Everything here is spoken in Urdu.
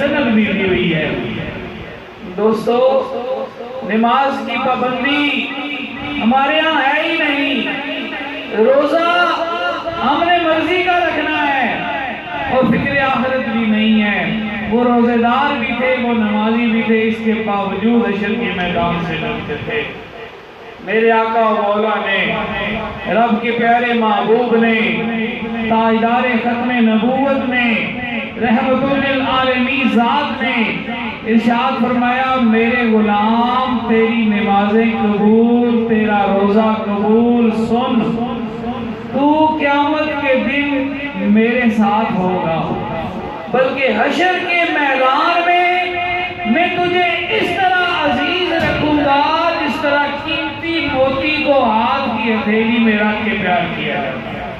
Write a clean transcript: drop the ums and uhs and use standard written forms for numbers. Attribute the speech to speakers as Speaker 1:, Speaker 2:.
Speaker 1: جنت بھی دی ہوئی ہے۔ دوستو، نماز کی پابندی ہمارے ہاں ہے ہی نہیں، روزہ ہم نے مرضی کا رکھنا ہے، اور فکر آخرت بھی نہیں ہے۔ وہ روزے دار بھی تھے، وہ نمازی بھی تھے، اس کے باوجود حشر کے میدان سے ڈرتے تھے۔ میرے آقا و مولا نے، رب کے پیارے محبوب نے، تاجدار ختم نبوت نے، رحمت للعالمین ذات نے ارشاد فرمایا، میرے غلام تیری نمازیں قبول، تیرا روزہ قبول، سن تو قیامت کے دن میرے ساتھ ہوگا، بلکہ حشر کے میدان میں تجھے اس طرح عزیز رکھوں گا جس طرح قیمتی موتی کو ہاتھ کی ہتھیلی میں رکھ کے پیار کیا جاتا ہے۔